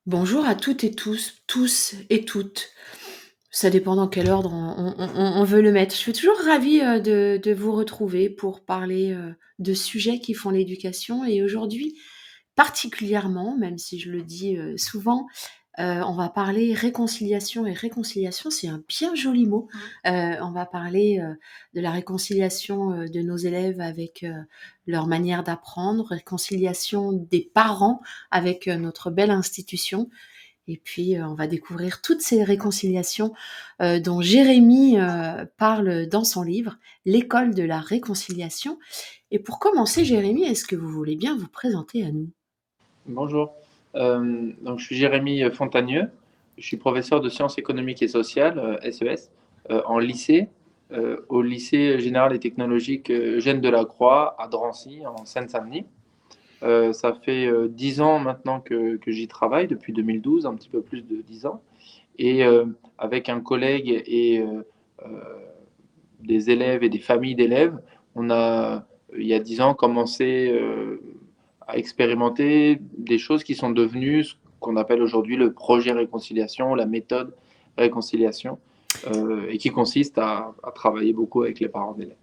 Bonjour à toutes et tous et toutes. Ça dépend dans quel ordre on veut le mettre. Je suis toujours ravie, de vous retrouver pour parler, de sujets qui font l'éducation et aujourd'hui, particulièrement, même si je le dis, souvent, on va parler réconciliation et réconciliation, c'est un bien joli mot. On va parler, de la réconciliation, de nos élèves avec, leur manière d'apprendre, réconciliation des parents avec, notre belle institution et puis, on va découvrir toutes ces réconciliations, dont Jérémie, parle dans son livre, «L'école de la réconciliation» et pour commencer, Jérémie, est-ce que vous voulez bien vous présenter à nous? Bonjour. Donc je suis Jérémy Fontagneux. Je suis professeur de sciences économiques et sociales, SES, en lycée, au lycée général et technologique Eugène Delacroix à Drancy, en Seine-Saint-Denis. Ça fait 10 ans maintenant que j'y travaille, depuis 2012, un petit peu plus de 10 ans. Et avec un collègue et des élèves et des familles d'élèves, on a, il y a 10 ans, commencé à expérimenter des choses qui sont devenues ce qu'on appelle aujourd'hui le projet réconciliation, la méthode réconciliation, et qui consiste à travailler beaucoup avec les parents d'élèves.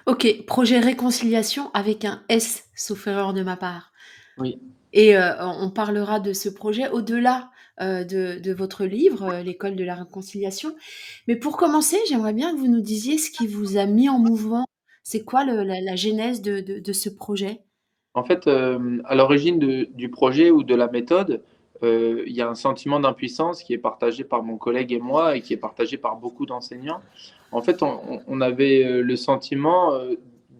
OK, projet réconciliation avec un S, sauf erreur de ma part Oui. et on parlera de ce projet au-delà, de votre livre, «L'école de la réconciliation». Mais pour commencer, j'aimerais bien que vous nous disiez ce qui vous a mis en mouvement. C'est quoi le la genèse de ce projet? En fait, à l'origine du projet ou de la méthode, il y a un sentiment d'impuissance qui est partagé par mon collègue et moi et qui est partagé par beaucoup d'enseignants. En fait, on avait le sentiment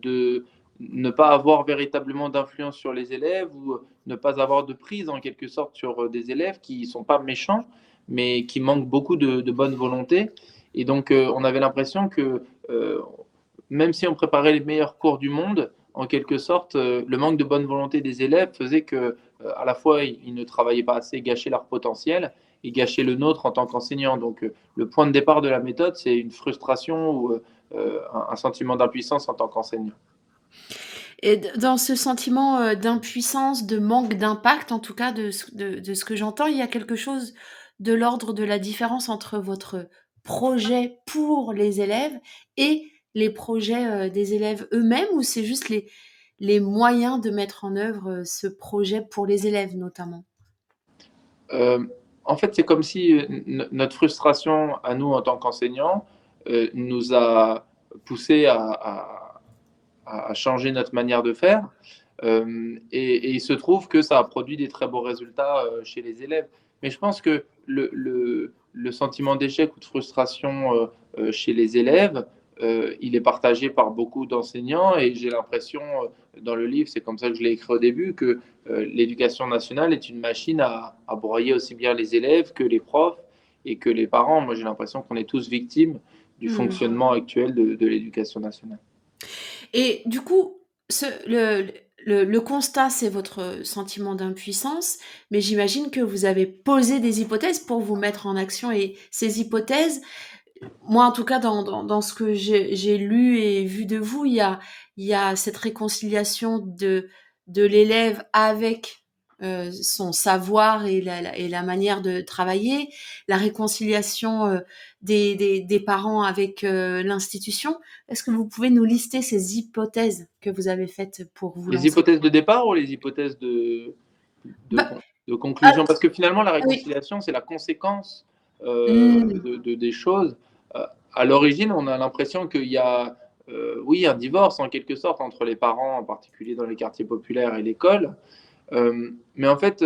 de ne pas avoir véritablement d'influence sur les élèves ou ne pas avoir de prise en quelque sorte sur des élèves qui ne sont pas méchants, mais qui manquent beaucoup de bonne volonté. Et donc, on avait l'impression que euh, même si on préparait les meilleurs cours du monde, en quelque sorte, le manque de bonne volonté des élèves faisait que, à la fois, ils ne travaillaient pas assez, gâchaient leur potentiel et gâchaient le nôtre en tant qu'enseignant. Donc, le point de départ de la méthode, c'est une frustration ou un sentiment d'impuissance en tant qu'enseignant. Et dans ce sentiment, d'impuissance, de manque d'impact, en tout cas de ce que j'entends, il y a quelque chose de l'ordre de la différence entre votre projet pour les élèves et les projets, des élèves eux-mêmes ou c'est juste les moyens de mettre en œuvre, ce projet pour les élèves notamment? Euh, En fait, c'est comme si notre frustration à nous en tant qu'enseignants nous a poussé à changer notre manière de faire. Et il se trouve que ça a produit des très beaux résultats chez les élèves. Mais je pense que le sentiment d'échec ou de frustration chez les élèves, il est partagé par beaucoup d'enseignants et j'ai l'impression, dans le livre, c'est comme ça que je l'ai écrit au début, que l'éducation nationale est une machine à broyer aussi bien les élèves que les profs et que les parents. Moi, j'ai l'impression qu'on est tous victimes du Mmh. fonctionnement actuel de l'éducation nationale. Et du coup, ce le constat, c'est votre sentiment d'impuissance, mais j'imagine que vous avez posé des hypothèses pour vous mettre en action et ces hypothèses, moi, en tout cas, dans ce que j'ai lu et vu de vous, il y a cette réconciliation de l'élève avec, son savoir et la manière de travailler, la réconciliation, des parents avec, l'institution. Est-ce que vous pouvez nous lister ces hypothèses que vous avez faites pour vous Les lancer? hypothèses de départ ou les hypothèses de, Bah, con- de ah, conclusion? Parce que finalement, la oui. réconciliation, c'est la conséquence Mmh. des choses. Euh, à l'origine, on a l'impression qu'il y a, oui, un divorce en quelque sorte entre les parents, en particulier dans les quartiers populaires, et l'école. Mais en fait,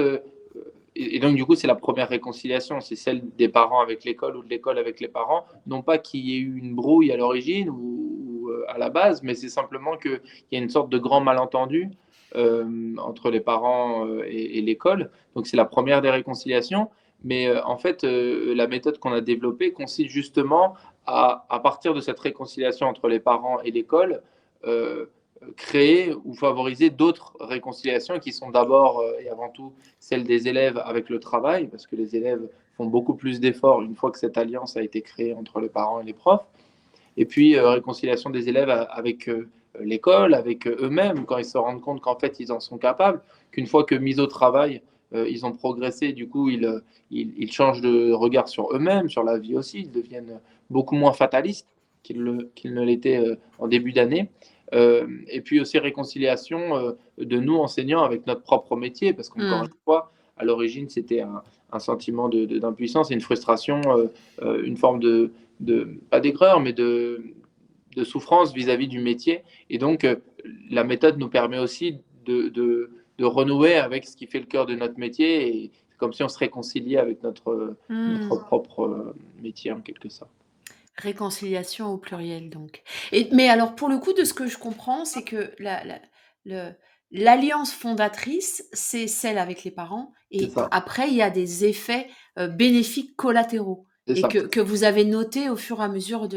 et donc du coup, c'est la première réconciliation, c'est celle des parents avec l'école ou de l'école avec les parents. Non pas qu'il y ait eu une brouille à l'origine ou à la base, mais c'est simplement qu'il y a une sorte de grand malentendu entre les parents et l'école. Donc c'est la première des réconciliations. Mais en fait, la méthode qu'on a développée consiste justement à partir de cette réconciliation entre les parents et l'école, euh, créer ou favoriser d'autres réconciliations qui sont d'abord et avant tout celles des élèves avec le travail, parce que les élèves font beaucoup plus d'efforts une fois que cette alliance a été créée entre les parents et les profs. Et puis, réconciliation des élèves avec l'école, avec eux-mêmes, quand ils se rendent compte qu'en fait, ils en sont capables, qu'une fois que mis au travail, ils ont progressé, du coup, ils changent de regard sur eux-mêmes, sur la vie aussi. Ils deviennent beaucoup moins fatalistes qu'ils ne l'étaient en début d'année. Et puis aussi réconciliation de nous, enseignants, avec notre propre métier, parce qu'encore une Mmh. fois, à l'origine, c'était un sentiment d'impuissance et une frustration, une forme pas d'aigreur, mais de souffrance vis-à-vis du métier. Et donc, la méthode nous permet aussi de renouer avec ce qui fait le cœur de notre métier, et c'est comme si on se réconciliait avec notre Mmh. propre métier, en quelque sorte. Réconciliation au pluriel donc. Mais alors pour le coup, de ce que je comprends, c'est que le l'alliance fondatrice, c'est celle avec les parents C'est et ça, après il y a des effets, bénéfiques collatéraux c'est et ça. que vous avez notés au fur et à mesure Oui.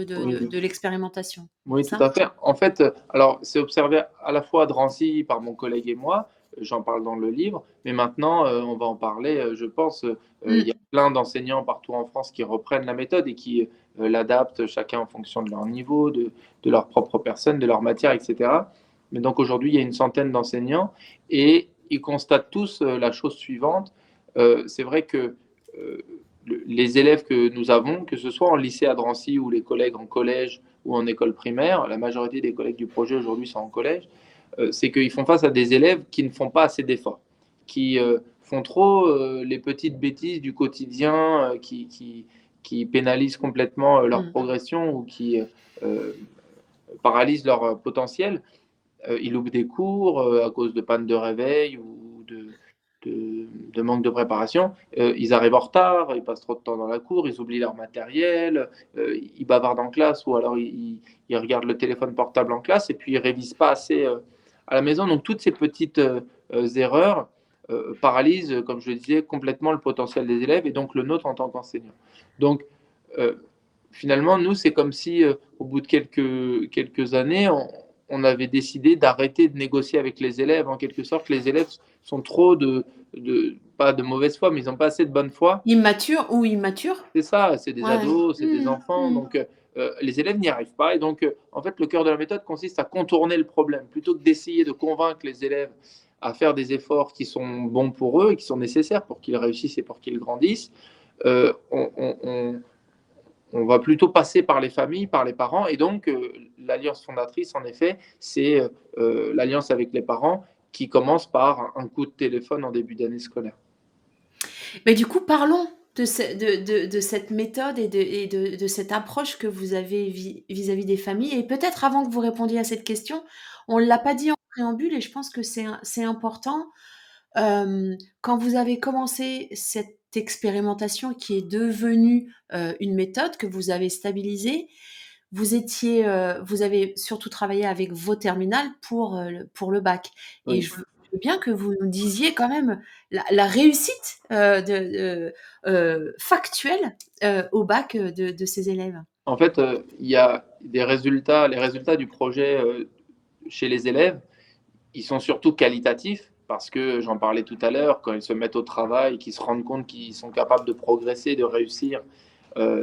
de l'expérimentation, Oui, c'est tout ça? à fait. En fait, alors c'est observé à la fois à Drancy par mon collègue et moi, j'en parle dans le livre, mais maintenant, on va en parler, je pense, il y a Mmh. plein d'enseignants partout en France qui reprennent la méthode et qui, l'adaptent chacun en fonction de leur niveau, de leur propre personne, de leur matière, et cetera. Mais donc aujourd'hui, il y a une centaine d'enseignants et ils constatent tous, la chose suivante, c'est vrai que, heu, les élèves que nous avons, que ce soit en lycée à Drancy ou les collègues en collège ou en école primaire, la majorité des collègues du projet aujourd'hui sont en collège, c'est qu'ils font face à des élèves qui ne font pas assez d'efforts, qui font trop les petites bêtises du quotidien, qui pénalisent complètement leur Mmh. progression ou qui paralysent leur potentiel. Ils loupent des cours à cause de panne de réveil ou de manque de préparation. Ils arrivent en retard, ils passent trop de temps dans la cour, ils oublient leur matériel, ils bavardent en classe ou alors ils regardent le téléphone portable en classe et puis ils révisent pas assez à la maison. Donc toutes ces petites erreurs paralysent, comme je le disais, complètement le potentiel des élèves et donc le nôtre en tant qu'enseignant. Donc euh, finalement, nous, c'est comme si au bout de quelques années, on avait décidé d'arrêter de négocier avec les élèves. En quelque sorte, les élèves sont trop pas de mauvaise foi, mais ils n'ont pas assez de bonne foi. Immature ou immature? C'est ça, c'est des Ouais. ados, c'est des Mmh. enfants, Mmh. donc les élèves n'y arrivent pas. Et donc, en fait, le cœur de la méthode consiste à contourner le problème. Plutôt que d'essayer de convaincre les élèves à faire des efforts qui sont bons pour eux et qui sont nécessaires pour qu'ils réussissent et pour qu'ils grandissent, euh, on, on- on- on va plutôt passer par les familles, par les parents. Et donc, l'alliance fondatrice, en effet, c'est l'alliance avec les parents qui commence par un coup de téléphone en début d'année scolaire. Mais du coup, parlons de cette méthode et de cette approche que vous avez vis-à-vis des familles. Et peut-être avant que vous répondiez à cette question, on ne l'a pas dit en préambule et je pense que c'est important. Quand vous avez commencé cette expérimentation qui est devenue une méthode que vous avez stabilisée, vous avez surtout travaillé avec vos terminales pour le bac. Et Oui. je veux bien que vous nous disiez quand même la réussite factuelle au bac de ces élèves. En fait, il y a des résultats, les résultats du projet chez les élèves, ils sont surtout qualitatifs parce que j'en parlais tout à l'heure, quand ils se mettent au travail, qu'ils se rendent compte qu'ils sont capables de progresser, de réussir,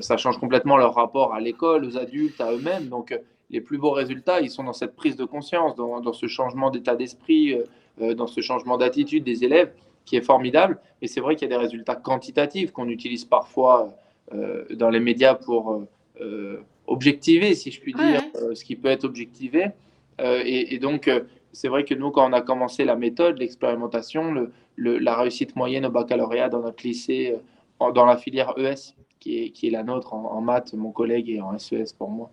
ça change complètement leur rapport à l'école, aux adultes, à eux-mêmes. Donc, les plus beaux résultats, ils sont dans cette prise de conscience, dans ce changement d'état d'esprit, dans ce changement d'attitude des élèves, qui est formidable. Et c'est vrai qu'il y a des résultats quantitatifs qu'on utilise parfois dans les médias pour objectiver, si je puis Ouais, dire, ouais. ce qui peut être objectivé. Et donc, c'est vrai que nous, quand on a commencé la méthode, l'expérimentation, la réussite moyenne au baccalauréat dans notre lycée, dans la filière ES, qui est la nôtre en maths, mon collègue, et en SES pour moi,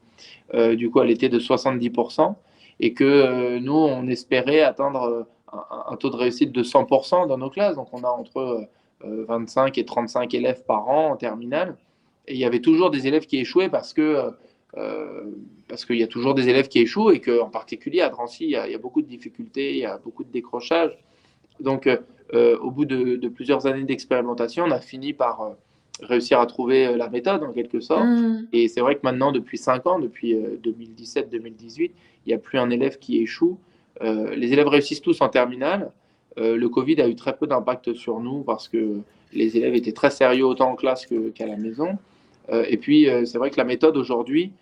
du coup, elle était de 70%, et que nous, on espérait atteindre un taux de réussite de 100% dans nos classes. Donc, on a entre 25 et 35 élèves par an en terminale. Et il y avait toujours des élèves qui échouaient euh, parce qu'il y a toujours des élèves qui échouent et qu'en particulier à Drancy, il y a beaucoup de difficultés, il y a beaucoup de décrochage. Donc, au bout de plusieurs années d'expérimentation, on a fini par réussir à trouver la méthode en quelque sorte. Mmh. Et c'est vrai que maintenant, depuis 5 ans, depuis 2017-2018, il n'y a plus un élève qui échoue. Les élèves réussissent tous en terminale. Le Covid a eu très peu d'impact sur nous parce que les élèves étaient très sérieux autant en classe qu'à la maison. Et puis, c'est vrai que la méthode aujourd'hui,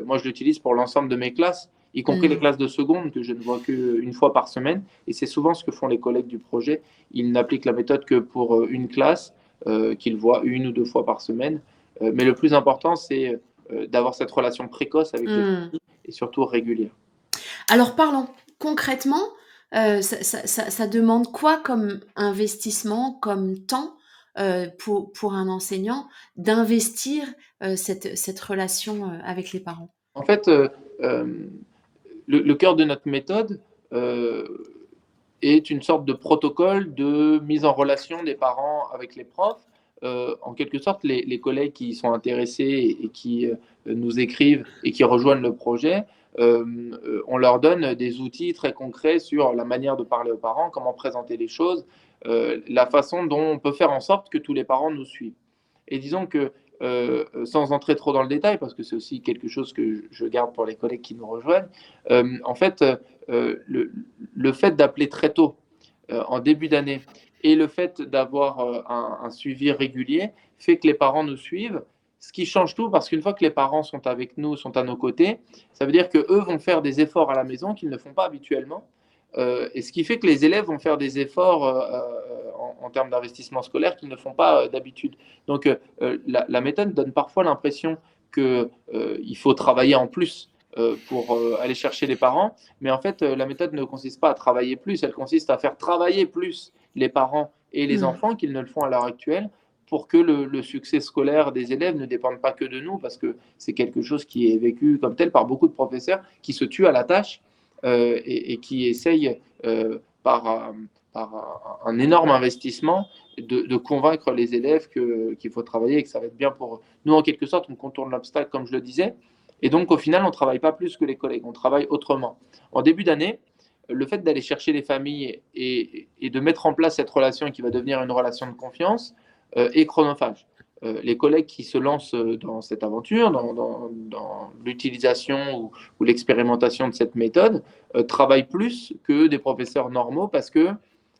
moi je l'utilise pour l'ensemble de mes classes. y compris les classes de seconde que je ne vois qu'une fois par semaine. Et c'est souvent ce que font les collègues du projet. Ils n'appliquent la méthode que pour une classe qu'ils voient une ou deux fois par semaine. Mais le plus important, c'est d'avoir cette relation précoce avec les familles et surtout régulière. Alors parlons concrètement, ça demande quoi comme investissement, comme temps, pour un enseignant d'investir, cette relation, avec les parents? En fait, le cœur de notre méthode est une sorte de protocole de mise en relation des parents avec les profs. En quelque sorte, les collègues qui sont intéressés et qui nous écrivent et qui rejoignent le projet, on leur donne des outils très concrets sur la manière de parler aux parents, comment présenter les choses, la façon dont on peut faire en sorte que tous les parents nous suivent. Et disons que, sans entrer trop dans le détail, parce que c'est aussi quelque chose que je garde pour les collègues qui nous rejoignent, en fait, le fait d'appeler très tôt, en début d'année, et le fait d'avoir un suivi régulier fait que les parents nous suivent. Ce qui change tout, parce qu'une fois que les parents sont avec nous, sont à nos côtés, ça veut dire qu'eux vont faire des efforts à la maison qu'ils ne font pas habituellement. Et ce qui fait que les élèves vont faire des efforts en termes d'investissement scolaire qu'ils ne font pas d'habitude. Donc la méthode donne parfois l'impression qu'il faut travailler en plus pour aller chercher les parents, mais en fait la méthode ne consiste pas à travailler plus, elle consiste à faire travailler plus les parents et les enfants qu'ils ne le font à l'heure actuelle pour que le succès scolaire des élèves ne dépende pas que de nous, parce que c'est quelque chose qui est vécu comme tel par beaucoup de professeurs qui se tuent à la tâche et qui essayent par un énorme investissement de convaincre les élèves qu'il faut travailler et que ça va être bien pour eux. Nous, en quelque sorte, on contourne l'obstacle, comme je le disais, et donc au final, on ne travaille pas plus que les collègues, on travaille autrement. En début d'année, le fait d'aller chercher les familles et de mettre en place cette relation qui va devenir une relation de confiance est chronophage. Les collègues qui se lancent dans cette aventure, dans l'utilisation ou l'expérimentation de cette méthode, travaillent plus que des professeurs normaux parce que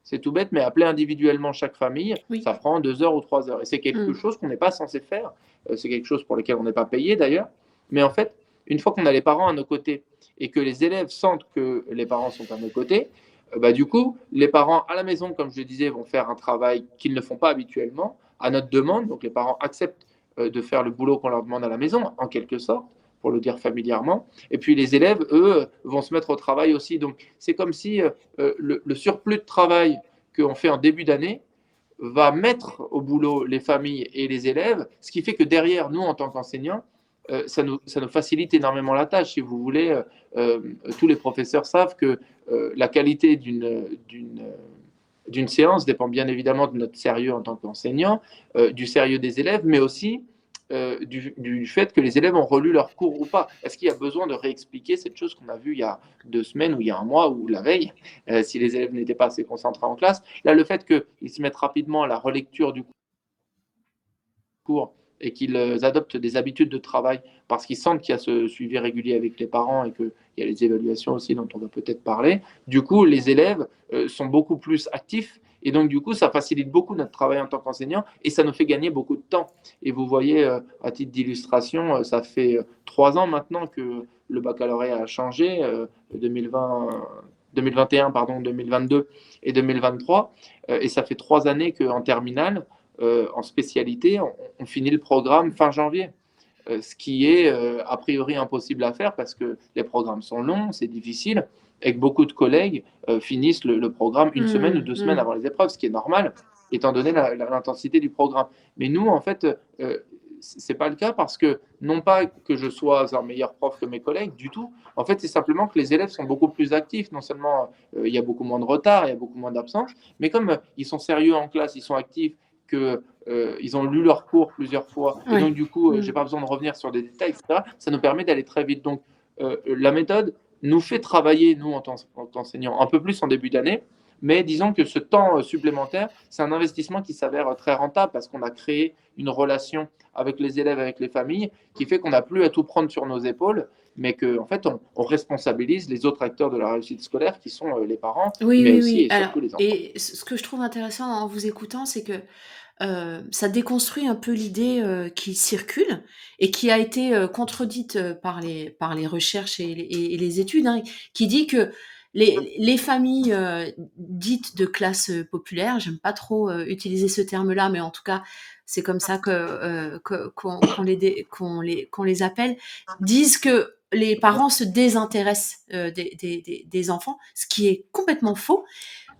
c'est tout bête, mais appeler individuellement chaque famille, Oui. ça prend 2 heures ou 3 heures. Et c'est quelque chose qu'on n'est pas censé faire. C'est quelque chose pour lequel on n'est pas payé d'ailleurs. Mais en fait, une fois qu'on a les parents à nos côtés et que les élèves sentent que les parents sont à nos côtés, du coup, les parents à la maison, comme je le disais, vont faire un travail qu'ils ne font pas habituellement à notre demande. Donc les parents acceptent de faire le boulot qu'on leur demande à la maison, en quelque sorte, pour le dire familièrement. Et puis les élèves, eux, vont se mettre au travail aussi. Donc c'est comme si le surplus de travail qu'on fait en début d'année va mettre au boulot les familles et les élèves, ce qui fait que derrière, nous, en tant qu'enseignants, ça nous facilite énormément la tâche. Si vous voulez, tous les professeurs savent que la qualité d'une séance dépend bien évidemment de notre sérieux en tant qu'enseignant, du sérieux des élèves, mais aussi du fait que les élèves ont relu leur cours ou pas. Est-ce qu'il y a besoin de réexpliquer cette chose qu'on a vue il y a 2 semaines ou il y a un mois ou la veille, si les élèves n'étaient pas assez concentrés en classe? Là, le fait qu'ils se mettent rapidement à la relecture du cours et qu'ils adoptent des habitudes de travail parce qu'ils sentent qu'il y a ce suivi régulier avec les parents et qu'il y a les évaluations aussi dont on va peut-être parler, du coup, les élèves sont beaucoup plus actifs et donc, du coup, ça facilite beaucoup notre travail en tant qu'enseignant et ça nous fait gagner beaucoup de temps. Et vous voyez, à titre d'illustration, ça fait 3 ans maintenant que le baccalauréat a changé, 2020, 2021, pardon, 2022 et 2023. Et ça fait 3 années qu'en terminale, en spécialité, on finit le programme fin janvier. Ce qui est a priori impossible à faire parce que les programmes sont longs, c'est difficile, et que beaucoup de collègues finissent le programme une semaine ou 2 semaines avant les épreuves, ce qui est normal, étant donné l'intensité du programme. Mais nous, en fait, c'est pas le cas parce que, non pas que je sois un meilleur prof que mes collègues, du tout. En fait, c'est simplement que les élèves sont beaucoup plus actifs. Non seulement il y a beaucoup moins de retard, il y a beaucoup moins d'absence, mais comme ils sont sérieux en classe, ils sont actifs, que ils ont lu leur cours plusieurs fois, et donc Oui. du coup, j'ai pas besoin de revenir sur des détails, etc. Ça nous permet d'aller très vite. Donc, la méthode nous fait travailler, nous, en tant qu'enseignants, un peu plus en début d'année, mais disons que ce temps supplémentaire, c'est un investissement qui s'avère très rentable parce qu'on a créé une relation avec les élèves, avec les familles, qui fait qu'on n'a plus à tout prendre sur nos épaules mais qu'en fait, on responsabilise les autres acteurs de la réussite scolaire qui sont les parents, Oui, mais oui, aussi oui. et Alors surtout les enfants. et ce que je trouve intéressant en vous écoutant, c'est que, ça déconstruit un peu l'idée, qui circule et qui a été, contredite, par les recherches et les études, hein, qui dit que les familles, dites de classe, populaire, j'aime pas trop, utiliser ce terme-là, mais en tout cas, c'est comme ça qu'on les appelle, disent que les parents se désintéressent, des enfants, ce qui est complètement faux.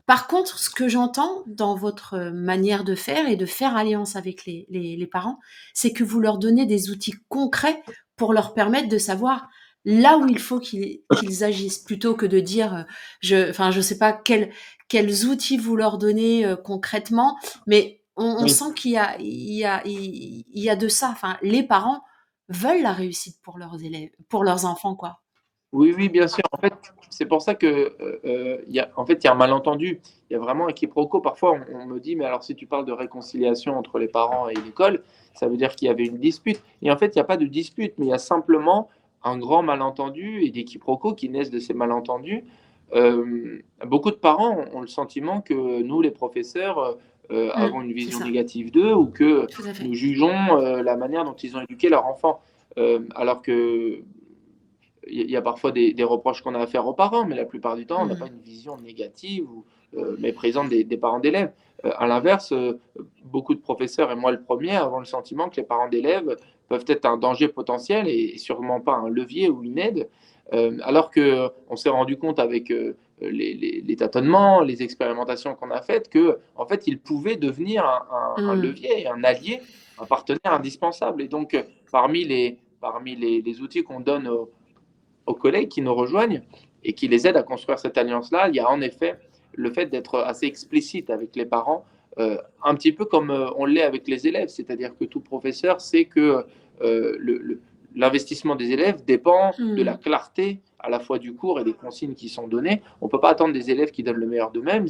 Par contre, ce que j'entends dans votre manière de faire et de faire alliance avec les parents, c'est que vous leur donnez des outils concrets pour leur permettre de savoir là où il faut qu'ils agissent, plutôt que de dire, je sais pas quels outils vous leur donnez, concrètement, mais on Oui. sent qu'il y a de ça. Enfin, les parents veulent la réussite pour leurs élèves, pour leurs enfants, quoi. Oui, oui, bien sûr. En fait, c'est pour ça que, il y a un malentendu. Il y a vraiment un quiproquo. Parfois, on me dit, mais alors si tu parles de réconciliation entre les parents et l'école, ça veut dire qu'il y avait une dispute. Et en fait, il n'y a pas de dispute, mais il y a simplement un grand malentendu et des quiproquos qui naissent de ces malentendus. Beaucoup de parents ont le sentiment que nous, les professeurs, avons une C'est vision ça, négative d'eux ou que tout à nous fait. jugeons la manière dont ils ont éduqué leur enfant. Alors que il y a parfois des reproches qu'on a à faire aux parents, mais la plupart du temps, on n'a pas Mmh. une vision négative ou méprisante des parents d'élèves. À l'inverse, beaucoup de professeurs, et moi le premier, avons le sentiment que les parents d'élèves peuvent être un danger potentiel et sûrement pas un levier ou une aide, alors qu'on s'est rendu compte avec les tâtonnements, les expérimentations qu'on a faites, que en fait, ils pouvaient devenir un Mmh. levier, un allié, un partenaire indispensable. Et donc, parmi les outils qu'on donne aux collègues qui nous rejoignent et qui les aident à construire cette alliance-là, il y a en effet le fait d'être assez explicite avec les parents, un petit peu comme on l'est avec les élèves, c'est-à-dire que tout professeur sait que l'investissement des élèves dépend de la Mmh. clarté à la fois du cours et des consignes qui sont données. On ne peut pas attendre des élèves qui donnent le meilleur d'eux-mêmes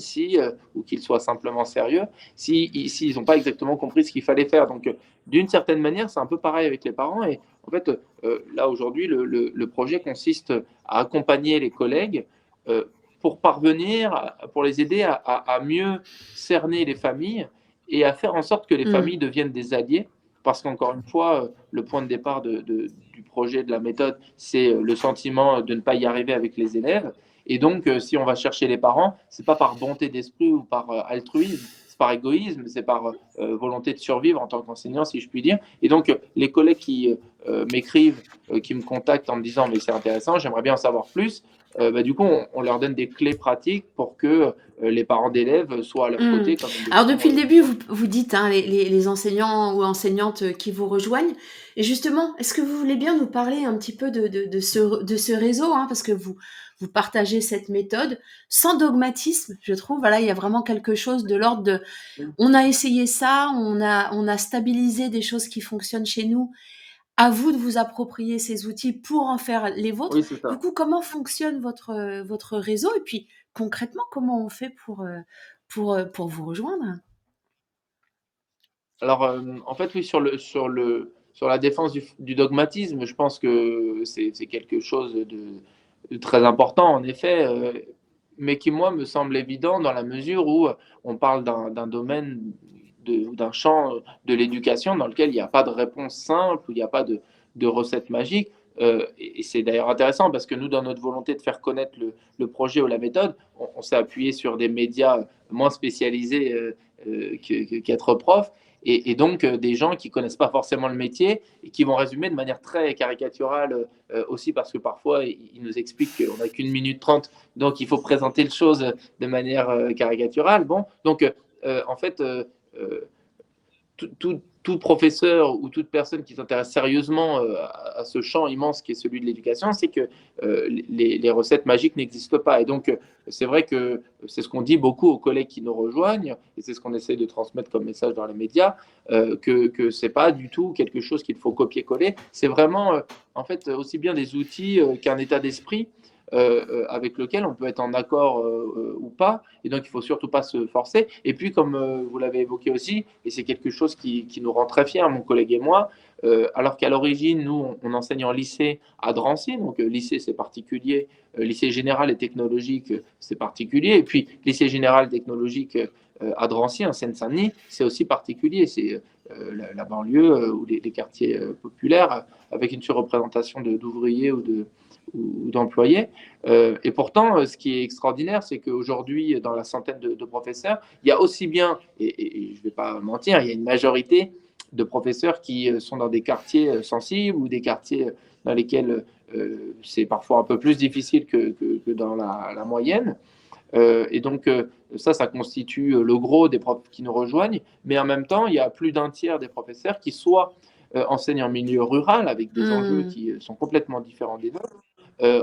ou qu'ils soient simplement sérieux s'ils n'ont pas exactement compris ce qu'il fallait faire. Donc, d'une certaine manière, c'est un peu pareil avec les parents. Et en fait, là aujourd'hui, le projet consiste à accompagner les collègues euh, pour parvenir, pour les aider à mieux cerner les familles et à faire en sorte que les Mmh. familles deviennent des alliés. Parce qu'encore une fois, le point de départ du projet, de la méthode, c'est le sentiment de ne pas y arriver avec les élèves. Et donc, si on va chercher les parents, c'est pas par bonté d'esprit ou par altruisme, c'est par égoïsme, c'est par volonté de survivre en tant qu'enseignant, si je puis dire. Et donc, les collègues qui m'écrivent, qui me contactent en me disant mais c'est intéressant, j'aimerais bien en savoir plus, du coup, on leur donne des clés pratiques pour que les parents d'élèves soient à leur Mmh. côté comme ils le Alors sont depuis le début, aujourd'hui. vous dites, hein, les enseignants ou enseignantes, qui vous rejoignent et justement, est-ce que vous voulez bien nous parler un petit peu de ce réseau, hein? Parce que vous partagez cette méthode sans dogmatisme, je trouve. Voilà, il y a vraiment quelque chose de l'ordre de: «On a essayé ça, on a stabilisé des choses qui fonctionnent chez nous. À vous de vous approprier ces outils pour en faire les vôtres». Oui, c'est Du ça. coup, comment fonctionne votre réseau? Et puis, concrètement, comment on fait pour vous rejoindre? Alors, en fait, oui, sur la défense du dogmatisme, je pense que c'est quelque chose de très important, en effet, mais qui, moi, me semble évident dans la mesure où on parle d'un domaine, d'un champ de l'éducation dans lequel il n'y a pas de réponse simple, où il n'y a pas de recette magique. Et c'est d'ailleurs intéressant parce que nous, dans notre volonté de faire connaître le projet ou la méthode, on s'est appuyé sur des médias moins spécialisés qu'être prof et donc des gens qui connaissent pas forcément le métier et qui vont résumer de manière très caricaturale aussi parce que parfois ils nous expliquent qu'on n'a qu'une minute trente, donc il faut présenter le chose de manière caricaturale. Bon, donc en fait, tout professeur ou toute personne qui s'intéresse sérieusement à ce champ immense qui est celui de l'éducation, c'est que les recettes magiques n'existent pas. Et donc, c'est vrai que c'est ce qu'on dit beaucoup aux collègues qui nous rejoignent, et c'est ce qu'on essaie de transmettre comme message dans les médias, que ce n'est pas du tout quelque chose qu'il faut copier-coller. C'est vraiment, en fait, aussi bien des outils qu'un état d'esprit. avec lequel on peut être en accord ou pas. Et donc, il ne faut surtout pas se forcer. Et puis, comme vous l'avez évoqué aussi, et c'est quelque chose qui nous rend très fiers, mon collègue et moi, alors qu'à l'origine, nous, on enseigne en lycée à Drancy, donc lycée, c'est particulier, lycée général et technologique, c'est particulier, et puis lycée général et technologique à Drancy, en Seine-Saint-Denis, c'est aussi particulier, c'est la banlieue ou les quartiers populaires avec une surreprésentation d'ouvriers ou d'employés. Et pourtant, ce qui est extraordinaire, c'est qu'aujourd'hui, dans la centaine de professeurs, il y a aussi bien, et je ne vais pas mentir, il y a une majorité de professeurs qui sont dans des quartiers sensibles ou des quartiers dans lesquels c'est parfois un peu plus difficile que dans la moyenne. Et donc, ça constitue le gros des profs qui nous rejoignent. Mais en même temps, il y a plus d'un tiers des professeurs qui soit enseignent en milieu rural avec des enjeux Mmh. qui sont complètement différents des nôtres,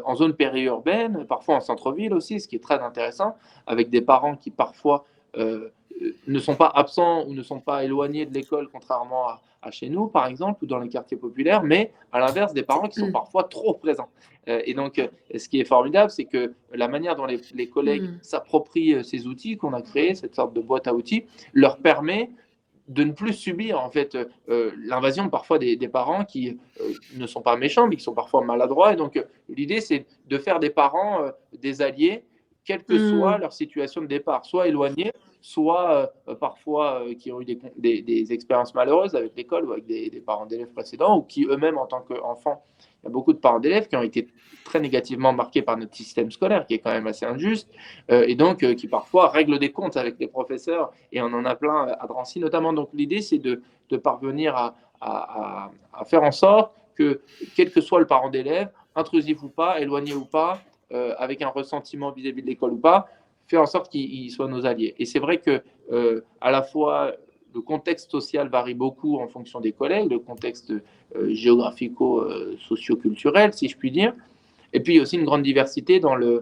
en zone périurbaine, parfois en centre-ville aussi, ce qui est très intéressant, avec des parents qui parfois ne sont pas absents ou ne sont pas éloignés de l'école, contrairement à chez nous, par exemple, ou dans les quartiers populaires, mais à l'inverse, des parents qui sont Mmh. parfois trop présents. Et donc, ce qui est formidable, c'est que la manière dont les collègues Mmh. s'approprient ces outils qu'on a créés, cette sorte de boîte à outils, leur permet de ne plus subir en fait l'invasion parfois des parents qui ne sont pas méchants mais qui sont parfois maladroits et donc l'idée c'est de faire des parents des alliés quelle que soit Mmh. leur situation de départ, soit éloignés, soit parfois qui ont eu des expériences malheureuses avec l'école ou avec des parents d'élèves précédents ou qui eux-mêmes en tant qu'enfants, il y a beaucoup de parents d'élèves qui ont été très négativement marqués par notre système scolaire qui est quand même assez injuste et donc qui parfois règlent des comptes avec les professeurs et on en a plein à Drancy notamment. Donc l'idée, c'est de parvenir à faire en sorte que, quel que soit le parent d'élève, intrusif ou pas, éloigné ou pas, avec un ressentiment vis-à-vis de l'école ou pas, faire en sorte qu'ils soient nos alliés. Et c'est vrai que à la fois le contexte social varie beaucoup en fonction des collègues, le contexte géographico-socio-culturel, si je puis dire. Et puis, il y a aussi une grande diversité dans les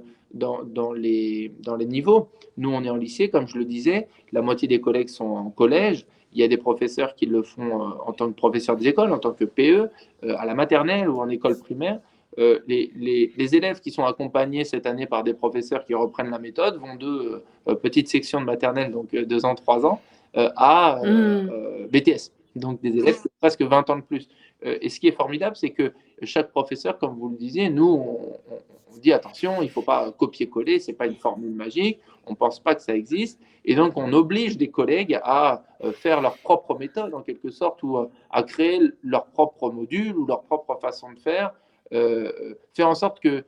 niveaux. Nous, on est en lycée, comme je le disais, la moitié des collègues sont en collège. Il y a des professeurs qui le font en tant que professeurs des écoles, en tant que PE, à la maternelle ou en école primaire. Les élèves qui sont accompagnés cette année par des professeurs qui reprennent la méthode vont de petite section de maternelle, donc 2 ans, 3 ans, à Mmh. BTS. Donc des élèves de presque 20 ans de plus. Et ce qui est formidable, c'est que chaque professeur, comme vous le disiez, nous, on dit attention, il ne faut pas copier-coller, ce n'est pas une formule magique, on ne pense pas que ça existe. Et donc, on oblige des collègues à faire leur propre méthode, en quelque sorte, ou à créer leur propre module ou leur propre façon de faire en sorte que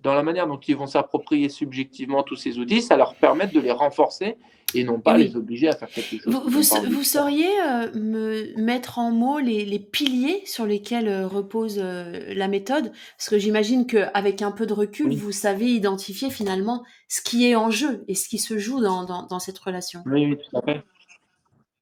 dans la manière dont ils vont s'approprier subjectivement tous ces outils, ça leur permette de les renforcer et non Et pas les oui. obliger à faire quelque chose Vous qu'ils vous n'ont pas sa envie vous de faire. sauriez, me mettre en mots les piliers sur lesquels, repose, la méthode? Parce que j'imagine qu'avec un peu de recul, Oui, vous savez identifier finalement ce qui est en jeu et ce qui se joue dans cette relation. oui, oui, tout à fait.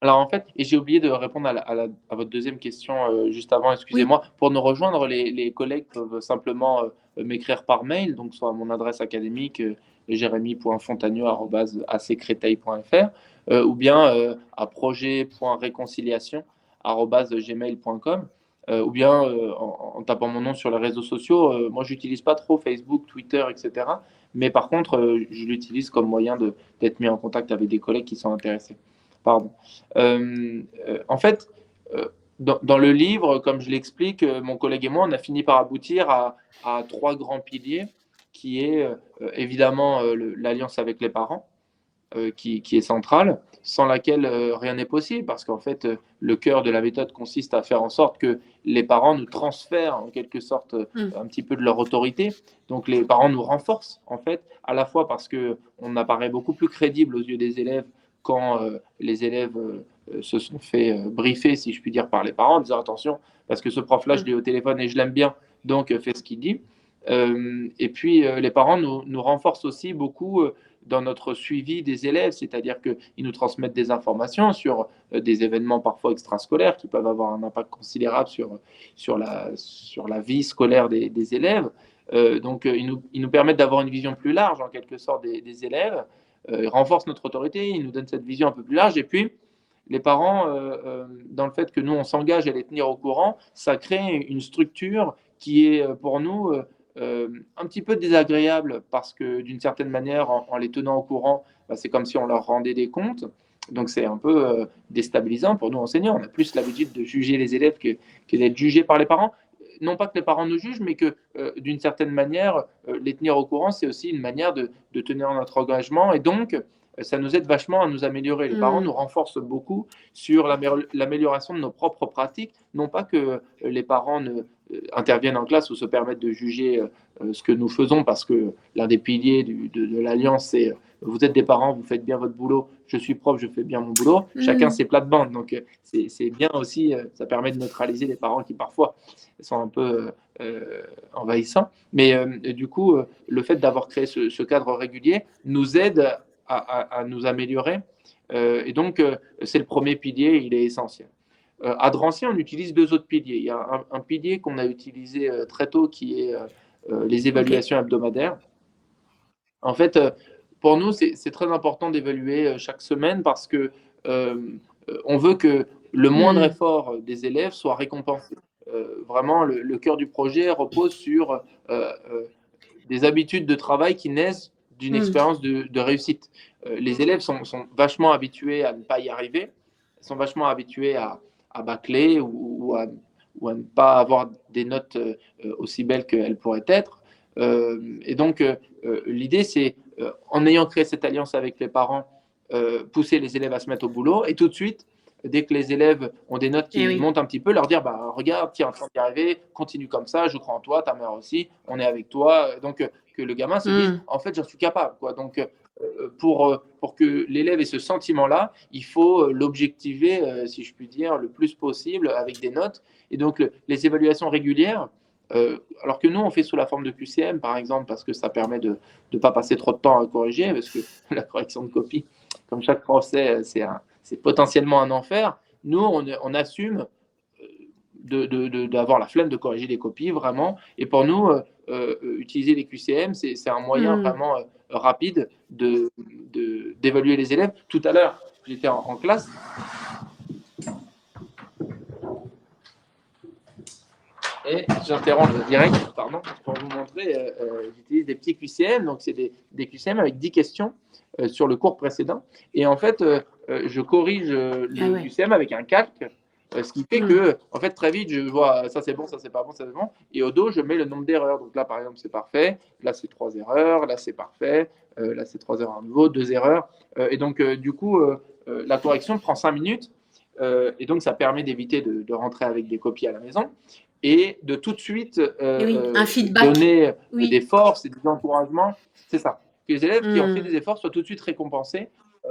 Alors en fait, et j'ai oublié de répondre à votre deuxième question juste avant, Oui. excusez-moi. Pour nous rejoindre, les collègues peuvent simplement m'écrire par mail, donc soit à mon adresse académique jeremy.fontagneau@acréteil.fr ou bien à projet.réconciliation@gmail.com ou bien en tapant mon nom sur les réseaux sociaux. Moi, j'utilise pas trop Facebook, Twitter, etc. Mais par contre, je l'utilise comme moyen d'être mis en contact avec des collègues qui sont intéressés. Pardon. En fait, dans le livre, comme je l'explique, mon collègue et moi, on a fini par aboutir à 3 grands piliers, qui est évidemment l'alliance avec les parents, qui est centrale, sans laquelle rien n'est possible, parce qu'en fait, le cœur de la méthode consiste à faire en sorte que les parents nous transfèrent en quelque sorte Mmh. un petit peu de leur autorité. Donc les parents nous renforcent, en fait, à la fois parce qu'on apparaît beaucoup plus crédible aux yeux des élèves quand les élèves se sont fait briefer, si je puis dire, par les parents, en disant attention, parce que ce prof-là, je Mmh. l'ai au téléphone et je l'aime bien, donc fais ce qu'il dit. Et puis les parents nous renforcent aussi beaucoup dans notre suivi des élèves, c'est-à-dire qu'ils nous transmettent des informations sur des événements parfois extrascolaires qui peuvent avoir un impact considérable sur la vie scolaire des élèves. Donc ils nous permettent d'avoir une vision plus large en quelque sorte des élèves, ils renforcent notre autorité, ils nous donnent cette vision un peu plus large et puis les parents, dans le fait que nous, on s'engage à les tenir au courant, ça crée une structure qui est pour nous un petit peu désagréables parce que d'une certaine manière, en les tenant au courant, bah, c'est comme si on leur rendait des comptes. Donc c'est un peu déstabilisant pour nous enseignants. On a plus l'habitude de juger les élèves que d'être jugés par les parents. Non pas que les parents nous jugent, mais que d'une certaine manière, les tenir au courant, c'est aussi une manière de tenir notre engagement. Et donc, ça nous aide vachement à nous améliorer. Les parents Mmh. nous renforcent beaucoup sur l'amélioration de nos propres pratiques. Non pas que les parents interviennent en classe ou se permettent de juger ce que nous faisons, parce que l'un des piliers de l'Alliance, c'est vous êtes des parents, vous faites bien votre boulot, je suis prof, je fais bien mon boulot, chacun Mmh. ses plates-bandes. Donc c'est bien aussi, ça permet de neutraliser les parents qui parfois sont un peu envahissants. Mais du coup, le fait d'avoir créé ce cadre régulier nous aide à nous améliorer. Et donc, c'est le premier pilier, il est essentiel. À Drancy, on utilise deux autres piliers. Il y a un pilier qu'on a utilisé très tôt qui est les OK. évaluations hebdomadaires. En fait, pour nous, c'est très important d'évaluer chaque semaine parce que on veut que le moindre Mmh. effort des élèves soit récompensé. Vraiment, le cœur du projet repose sur des habitudes de travail qui naissent d'une Mmh. expérience de réussite. Les élèves sont vachement habitués à ne pas y arriver, sont vachement habitués à bâcler ou à ne pas avoir des notes aussi belles qu'elles pourraient être. Et donc, l'idée, c'est, en ayant créé cette alliance avec les parents, pousser les élèves à se mettre au boulot et tout de suite, dès que les élèves ont des notes Eh qui oui. montent un petit peu, leur dire bah, regarde, tu es en train d'y arriver, continue comme ça, je crois en toi, ta mère aussi, on est avec toi. Donc, que le gamin se dise Mmh. en fait, j'en suis capable. Quoi. Donc, pour que l'élève ait ce sentiment-là, il faut l'objectiver, si je puis dire, le plus possible avec des notes. Et donc, les évaluations régulières, alors que nous, on fait sous la forme de QCM, par exemple, parce que ça permet de ne pas passer trop de temps à corriger, parce que la correction de copie, comme chaque français, c'est potentiellement un enfer. Nous, on assume d'avoir la flemme de corriger les copies, vraiment. Et pour nous, utiliser les QCM, c'est un moyen Mmh. vraiment rapide d'évaluer les élèves. Tout à l'heure, j'étais en classe et j'interromps le direct, pardon, pour vous montrer, j'utilise des petits QCM, donc c'est des QCM avec 10 questions sur le cours précédent. Et en fait, je corrige Ah le ouais. QCM avec un calque, ce qui fait Mmh. que, en fait, très vite, je vois ça c'est bon, ça c'est pas bon, ça c'est bon. Et au dos, je mets le nombre d'erreurs. Donc là, par exemple, c'est parfait. Là, c'est 3 erreurs. Là, c'est parfait. Là, c'est 3 erreurs à nouveau, 2 erreurs. Et donc, du coup, la correction prend 5 minutes. Et donc, ça permet d'éviter de rentrer avec des copies à la maison et de tout de suite Et oui, un feedback. donner des Oui. forces et des encouragements. C'est ça. Que les élèves qui ont fait Mmh. des efforts soient tout de suite récompensés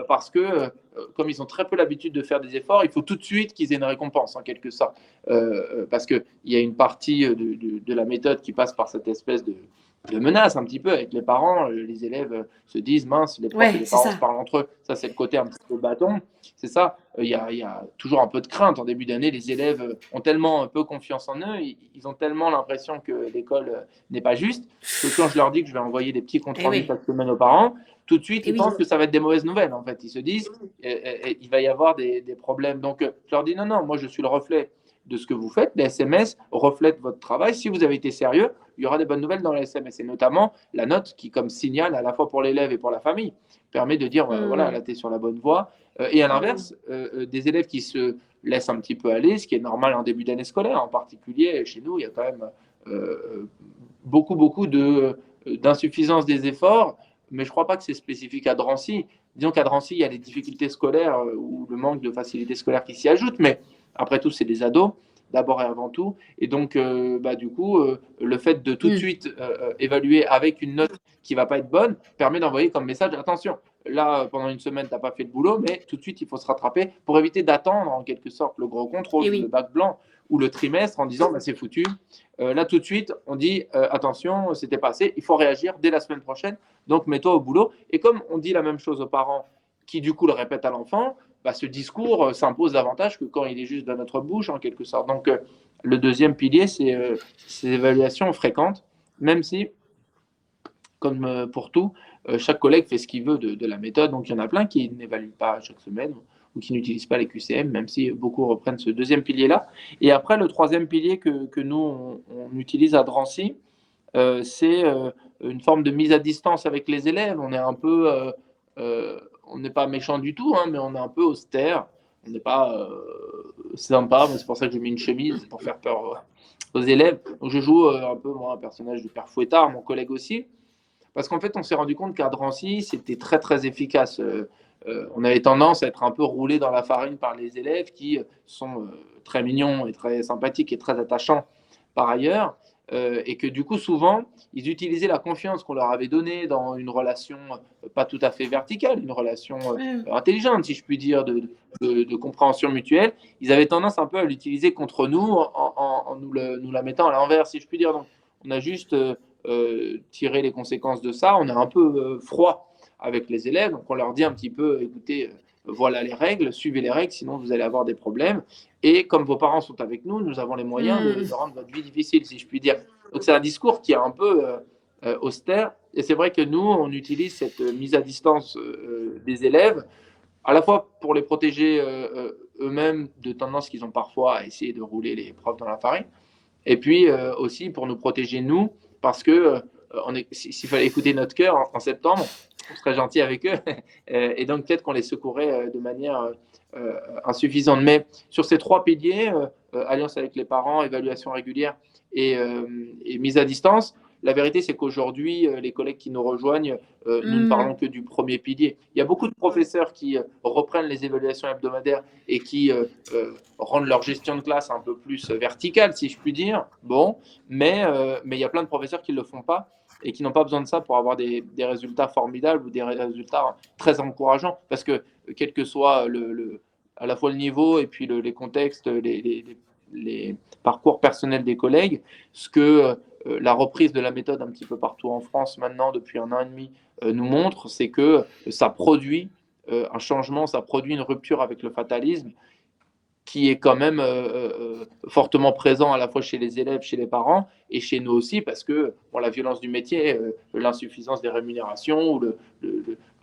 parce que, comme ils ont très peu l'habitude de faire des efforts, il faut tout de suite qu'ils aient une récompense, en quelque sorte. Parce qu'il y a une partie de la méthode qui passe par cette espèce de menace un petit peu avec les parents. Les élèves se disent mince, les profs et Ouais, les c'est parents se ça. parlent entre eux. Ça, c'est le côté un petit peu bâton. C'est ça. Il y a toujours un peu de crainte en début d'année. Les élèves ont tellement peu confiance en eux, ils ont tellement l'impression que l'école n'est pas juste, que quand je leur dis que je vais envoyer des petits comptes Eh rendus oui. chaque semaine aux parents, tout de suite, Eh ils oui. pensent que ça va être des mauvaises nouvelles. En fait, ils se disent, il va y avoir des problèmes. Donc, je leur dis, non, non, moi, je suis le reflet de ce que vous faites. Les SMS reflètent votre travail. Si vous avez été sérieux, il y aura des bonnes nouvelles dans les SMS. Et notamment, la note qui, comme signal, à la fois pour l'élève et pour la famille, permet de dire, voilà, Mmh. là, tu es sur la bonne voie. Et à l'inverse, des élèves qui se laissent un petit peu aller, ce qui est normal en début d'année scolaire, en particulier chez nous, il y a quand même beaucoup d'insuffisance des efforts, mais je ne crois pas que c'est spécifique à Drancy. Disons qu'à Drancy, il y a les difficultés scolaires ou le manque de facilité scolaire qui s'y ajoute, mais après tout, c'est des ados, d'abord et avant tout. Et donc, du coup, le fait de tout de Mmh. suite évaluer avec une note qui ne va pas être bonne permet d'envoyer comme message, attention, là, pendant une semaine, tu n'as pas fait le boulot, mais tout de suite, il faut se rattraper pour éviter d'attendre en quelque sorte le gros contrôle Eh ou le oui. bac blanc ou le trimestre en disant bah, c'est foutu. Là, tout de suite, on dit attention, c'était pas assez, il faut réagir dès la semaine prochaine, donc mets-toi au boulot. Et comme on dit la même chose aux parents qui, du coup, le répètent à l'enfant, bah, ce discours s'impose davantage que quand il est juste dans notre bouche, en quelque sorte. Donc, le deuxième pilier, c'est ces évaluations fréquentes, même si, comme pour tout, chaque collègue fait ce qu'il veut de la méthode. Donc, il y en a plein qui n'évaluent pas chaque semaine ou qui n'utilisent pas les QCM, même si beaucoup reprennent ce deuxième pilier-là. Et après, le troisième pilier que nous, on utilise à Drancy, c'est une forme de mise à distance avec les élèves. On est un peu, on n'est pas méchant du tout, hein, mais on est un peu austère. On n'est pas sympa. C'est pour ça que j'ai mis une chemise pour faire peur aux élèves. Donc je joue un peu moi un personnage du père Fouettard, mon collègue aussi, parce qu'en fait on s'est rendu compte qu'à Drancy c'était très très efficace. On avait tendance à être un peu roulé dans la farine par les élèves qui sont très mignons et très sympathiques et très attachants par ailleurs, et que du coup souvent ils utilisaient la confiance qu'on leur avait donnée dans une relation pas tout à fait verticale, une relation Mmh. intelligente si je puis dire, de compréhension mutuelle. Ils avaient tendance un peu à l'utiliser contre nous en nous la mettant à l'envers si je puis dire. Donc on a juste tiré les conséquences de ça. On est un peu froid avec les élèves. Donc on leur dit un petit peu, écoutez, voilà les règles, suivez les règles, sinon vous allez avoir des problèmes. Et comme vos parents sont avec nous, nous avons les moyens de Mmh. rendre votre vie difficile, si je puis dire. Donc c'est un discours qui est un peu austère. Et c'est vrai que nous, on utilise cette mise à distance des élèves, à la fois pour les protéger eux-mêmes de tendances qu'ils ont parfois à essayer de rouler les profs dans la farine, et puis aussi pour nous protéger nous, parce que s'il fallait écouter notre cœur en septembre, on serait gentil avec eux, et donc peut-être qu'on les secourait de manière insuffisante. Mais sur ces trois piliers, alliance avec les parents, évaluation régulière et mise à distance, la vérité c'est qu'aujourd'hui, les collègues qui nous rejoignent, nous ne Mmh. parlons que du premier pilier. Il y a beaucoup de professeurs qui reprennent les évaluations hebdomadaires et qui rendre leur gestion de classe un peu plus verticale, si je puis dire. Bon, mais il y a plein de professeurs qui ne le font pas et qui n'ont pas besoin de ça pour avoir des résultats formidables ou des résultats très encourageants. Parce que quel que soit à la fois le niveau et puis les contextes, les parcours personnels des collègues, ce que la reprise de la méthode un petit peu partout en France maintenant depuis 1 an et demi nous montre, c'est que ça produit un changement, ça produit une rupture avec le fatalisme qui est quand même fortement présent à la fois chez les élèves, chez les parents et chez nous aussi, parce que bon, la violence du métier, l'insuffisance des rémunérations ou le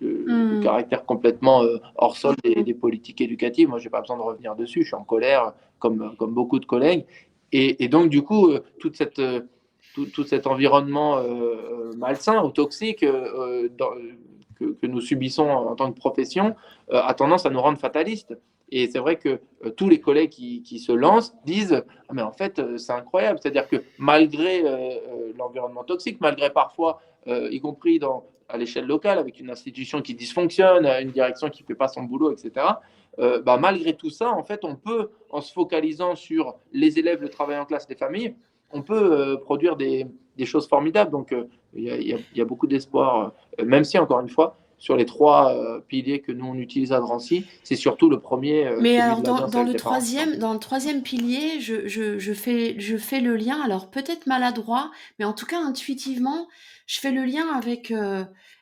Mmh. caractère complètement hors sol des politiques éducatives, moi, je n'ai pas besoin de revenir dessus, je suis en colère comme beaucoup de collègues. Et donc, du coup, tout cet environnement malsain ou toxique que nous subissons en tant que profession a tendance à nous rendre fatalistes. Et c'est vrai que tous les collègues qui se lancent disent ah, mais en fait, c'est incroyable. C'est-à-dire que malgré l'environnement toxique, malgré parfois, y compris à l'échelle locale, avec une institution qui dysfonctionne, une direction qui ne fait pas son boulot, etc., bah, malgré tout ça, en fait, on peut, en se focalisant sur les élèves, le travail en classe, les familles, on peut produire des choses formidables. Donc, il y a beaucoup d'espoir, même si, encore une fois, sur les trois piliers que nous on utilise à Drancy, c'est surtout le premier, Mais celui alors de l'alliance avec les parents. dans le troisième pilier, je fais le lien, alors peut-être maladroit, mais en tout cas intuitivement, je fais le lien avec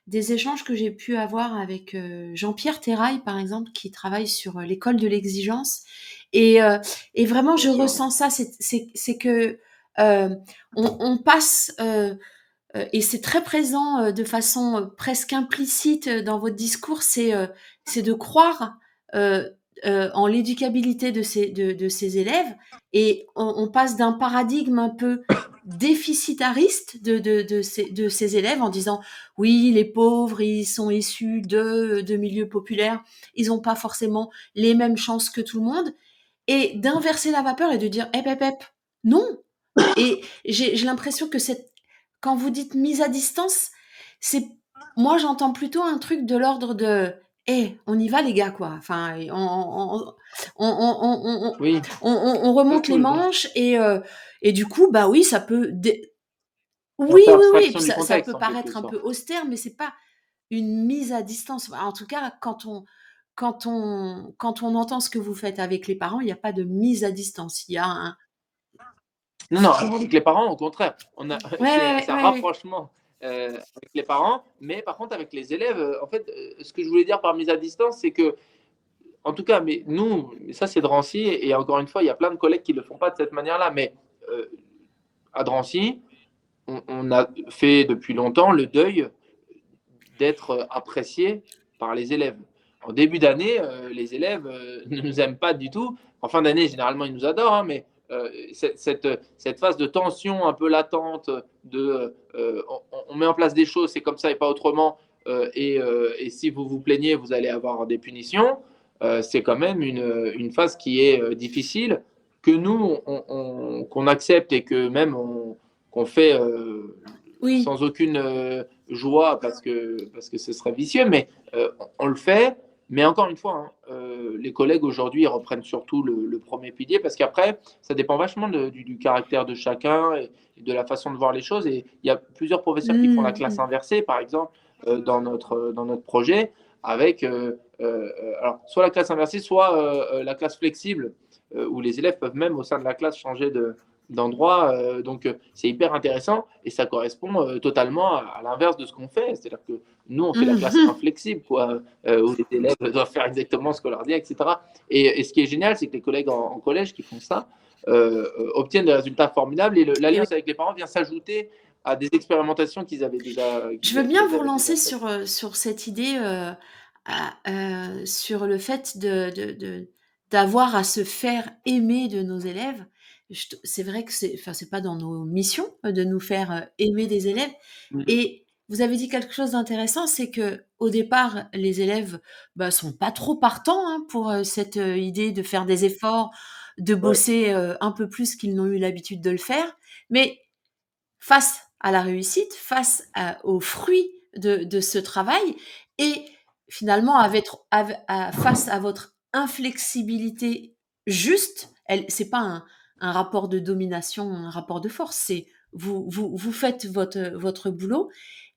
des échanges que j'ai pu avoir avec Jean-Pierre Terrail, par exemple, qui travaille sur l'école de l'exigence. Et, euh, et vraiment, Bien je sûr. ressens ça, c'est que euh, on passe, et c'est très présent de façon presque implicite dans votre discours, c'est de croire euh, en l'éducabilité de ces élèves, et on passe d'un paradigme un peu déficitariste de ces élèves en disant oui, les pauvres, ils sont issus de milieux populaires, ils n'ont pas forcément les mêmes chances que tout le monde, et d'inverser la vapeur et de dire non. Et j'ai l'impression que quand vous dites mise à distance, c'est, moi j'entends plutôt un truc de l'ordre de, on y va les gars quoi. Enfin, Oui, on remonte les surtout, manches, et du coup bah oui ça peut, on oui fait oui oui, et abstraction puis du ça contexte peut en quelque paraître un peu sorte. austère, mais c'est pas une mise à distance. En tout cas, quand on entend ce que vous faites avec les parents, il n'y a pas de mise à distance. Il y a un, Non, non, avec les parents, au contraire, c'est un ouais. rapprochement avec les parents, mais par contre, avec les élèves, en fait, ce que je voulais dire par mise à distance, c'est que, en tout cas, mais nous, ça c'est Drancy, et encore une fois, il y a plein de collègues qui ne le font pas de cette manière-là, mais à Drancy, on a fait depuis longtemps le deuil d'être apprécié par les élèves. En début d'année, les élèves ne nous aiment pas du tout. En fin d'année, généralement, ils nous adorent, hein, mais cette phase de tension un peu latente, on met en place des choses, c'est comme ça et pas autrement, et si vous vous plaignez, vous allez avoir des punitions, c'est quand même une phase qui est difficile, que nous, qu'on accepte et que même qu'on fait Oui. sans aucune joie parce que ce serait vicieux, mais on le fait. Mais encore une fois, hein, les collègues aujourd'hui reprennent surtout le premier pilier parce qu'après, ça dépend vachement du caractère de chacun et de la façon de voir les choses. Et il y a plusieurs professeurs qui font la classe Mmh. inversée, par exemple, dans notre projet, avec alors, soit la classe inversée, soit la classe flexible, où les élèves peuvent même au sein de la classe changer d'endroit. Donc, c'est hyper intéressant et ça correspond totalement à l'inverse de ce qu'on fait. C'est-à-dire que nous, on fait la classe Mmh. inflexible, quoi, où les élèves doivent faire exactement ce qu'on leur dit, etc. Et ce qui est génial, c'est que les collègues en collège qui font ça obtiennent des résultats formidables et Et oui. l'alliance avec les parents vient s'ajouter à des expérimentations Je veux bien qu'ils vous avaient relancer déjà faites. sur cette idée, sur le fait d'avoir à se faire aimer de nos élèves. C'est vrai que c'est pas dans nos missions, de nous faire, aimer des élèves Mm. et vous avez dit quelque chose d'intéressant, c'est que au départ, les élèves, bah, sont pas trop partants, hein, pour, cette, idée de faire des efforts, de Ouais. bosser, un peu plus qu'ils n'ont eu l'habitude de le faire. Mais face à la réussite, face aux fruits de ce travail et finalement face à votre inflexibilité juste, c'est pas un rapport de domination, un rapport de force, c'est vous faites votre boulot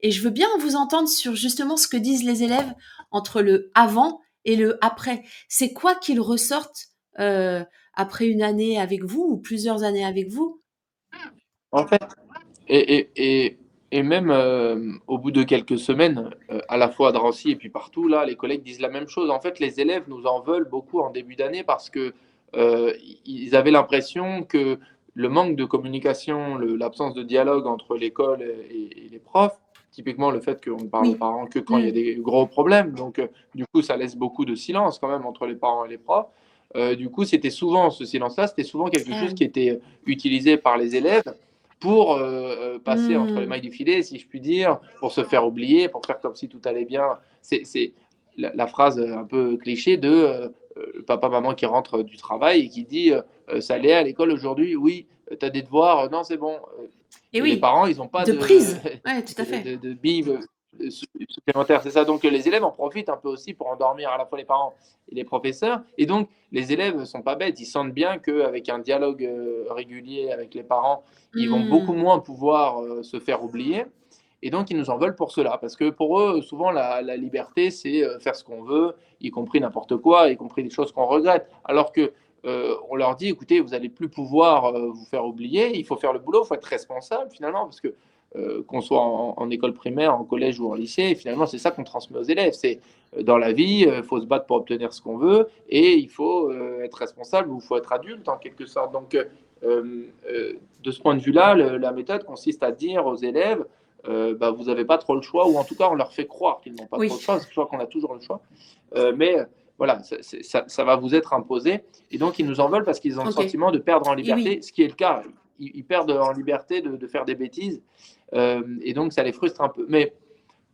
et je veux bien vous entendre sur justement ce que disent les élèves entre le avant et le après. C'est quoi qu'ils ressortent, après une année avec vous ou plusieurs années avec vous? En fait, et, et, et, et même au bout de quelques semaines, à la fois à Drancy et puis partout, là, les collègues disent la même chose. En fait, les élèves nous en veulent beaucoup en début d'année parce que ils avaient l'impression que le manque de communication, l'absence de dialogue entre l'école et les profs, typiquement le fait qu'on ne parle aux Oui. parents que quand il y a Mmh. des gros problèmes, donc du coup, ça laisse beaucoup de silence quand même entre les parents et les profs. Du coup, c'était souvent ce silence-là, c'était souvent quelque Ah chose qui oui. était utilisé par les élèves pour passer entre les Mmh. mailles du filet, si je puis dire, pour se faire oublier, pour faire comme si tout allait bien. C'est la phrase un peu cliché de papa, maman qui rentre du travail et qui dit ça allait à l'école aujourd'hui? Oui. Tu as des devoirs? Non, c'est bon. Et Et les oui, parents, ils n'ont pas de prise. Ouais, tout à fait. de billes supplémentaires. C'est ça. Donc, les élèves en profitent un peu aussi pour endormir à la fois les parents et les professeurs. Et donc, les élèves ne sont pas bêtes. Ils sentent bien qu'avec un dialogue régulier avec les parents, ils vont beaucoup Mmh. moins pouvoir se faire oublier. Et donc, ils nous en veulent pour cela. Parce que pour eux, souvent, la liberté, c'est faire ce qu'on veut, y compris n'importe quoi, y compris des choses qu'on regrette. Alors que on leur dit, écoutez, vous n'allez plus pouvoir vous faire oublier, il faut faire le boulot, il faut être responsable finalement, parce que qu'on soit en école primaire, en collège ou en lycée, finalement, c'est ça qu'on transmet aux élèves. C'est dans la vie, il faut se battre pour obtenir ce qu'on veut, et il faut être responsable ou il faut être adulte en quelque sorte. Donc, de ce point de vue-là, la méthode consiste à dire aux élèves, bah, vous n'avez pas trop le choix, ou en tout cas, on leur fait croire qu'ils n'ont pas trop le Oui. choix, parce que je crois qu'on a toujours le choix. Mais voilà, ça va vous être imposé. Et donc, ils nous en veulent parce qu'ils ont le OK. sentiment de perdre en Et liberté, oui. ce qui est le cas. Ils perdent en liberté de faire des bêtises. Et donc, ça les frustre un peu. Mais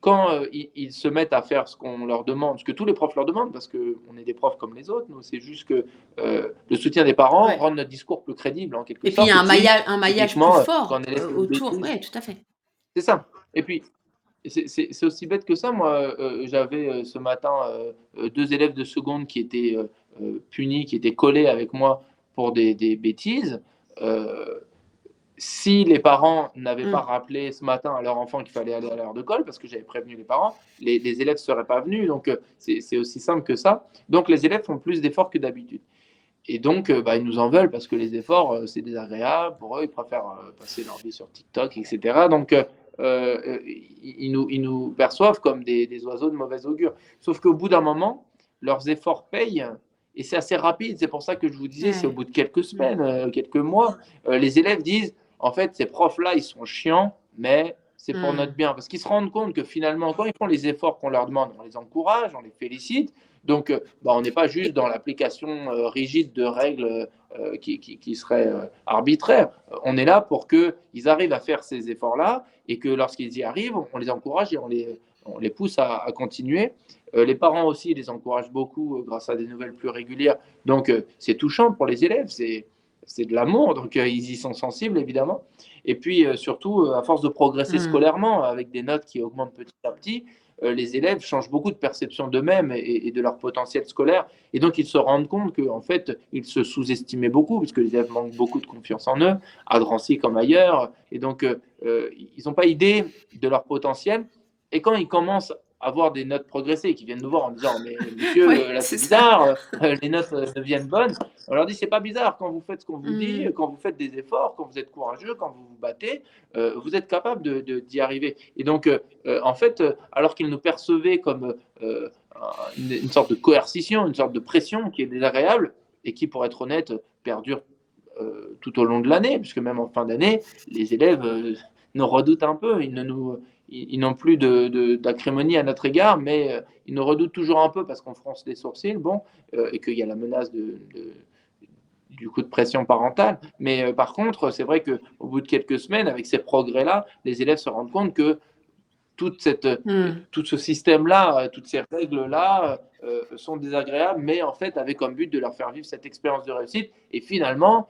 quand ils se mettent à faire ce qu'on leur demande, ce que tous les profs leur demandent, parce qu'on est des profs comme les autres, nous, c'est juste que le soutien des parents Ouais. rend notre discours plus crédible, en quelque Et puis il y sorte. a Et puis, un maillage plus typiquement, quand un fort, élève fait une autour. bêtise, Ouais, tout à fait. c'est ça. Et puis, c'est aussi bête que ça. Moi, j'avais ce matin deux élèves de seconde qui étaient punis, qui étaient collés avec moi pour des bêtises. Euh, Si les parents n'avaient pas Mmh. rappelé ce matin à leur enfant qu'il fallait aller à l'heure de colle, parce que j'avais prévenu les parents, les élèves ne seraient pas venus. Donc, c'est aussi simple que ça. Donc, les élèves font plus d'efforts que d'habitude. Et donc, bah, ils nous en veulent parce que les efforts, c'est désagréable. Pour eux, ils préfèrent passer leur vie sur TikTok, etc. Donc, ils nous perçoivent comme des oiseaux de mauvais augure. Sauf qu'au bout d'un moment, leurs efforts payent. Et c'est assez rapide. C'est pour ça que je vous disais, c'est au Ouais. bout de quelques Mmh. semaines, quelques mois, les élèves disent, en fait, ces profs-là, ils sont chiants, mais c'est pour notre Mmh. bien. Parce qu'ils se rendent compte que finalement, quand ils font les efforts qu'on leur demande, on les encourage, on les félicite. Donc, on n'est pas juste Et dans l'application rigide de règles qui seraient arbitraires. On est là pour qu'ils arrivent à faire ces efforts-là et que lorsqu'ils y arrivent, on les encourage et on les pousse à continuer. Les parents aussi les encouragent beaucoup grâce à des nouvelles plus régulières. Donc, c'est touchant pour les élèves, c'est de l'amour, donc ils y sont sensibles évidemment. Et puis surtout, à force de progresser mmh. scolairement, avec des notes qui augmentent petit à petit, les élèves changent beaucoup de perception d'eux-mêmes et de leur potentiel scolaire. Et donc, ils se rendent compte qu'en fait, ils se sous-estimaient beaucoup, parce que les élèves manquent beaucoup de confiance en eux, à Drancy comme ailleurs. Et donc, ils n'ont pas idée de leur potentiel. Et quand ils commencent à voir des notes progresser, qui viennent nous voir en disant mais monsieur, Ouais, là c'est c'est ça. bizarre, les notes deviennent bonnes. On leur dit c'est pas bizarre quand vous faites ce qu'on vous dit, Mmh. quand vous faites des efforts, quand vous êtes courageux, quand vous vous battez, vous êtes capable d'y arriver. Et donc en fait, alors qu'ils nous percevaient comme une sorte de coercition, une sorte de pression qui est désagréable et qui, pour être honnête, perdure tout au long de l'année, puisque même en fin d'année, les élèves nous redoutent un peu, ils n'ont plus d'acrimonie à notre égard, mais ils nous redoutent toujours un peu parce qu'on fronce les sourcils, bon, et qu'il y a la menace du coup de pression parentale. Mais par contre, c'est vrai qu'au bout de quelques semaines, avec ces progrès-là, les élèves se rendent compte que Mmh. tout ce système-là, toutes ces règles-là sont désagréables, mais en fait, avec comme but de leur faire vivre cette expérience de réussite. Et finalement,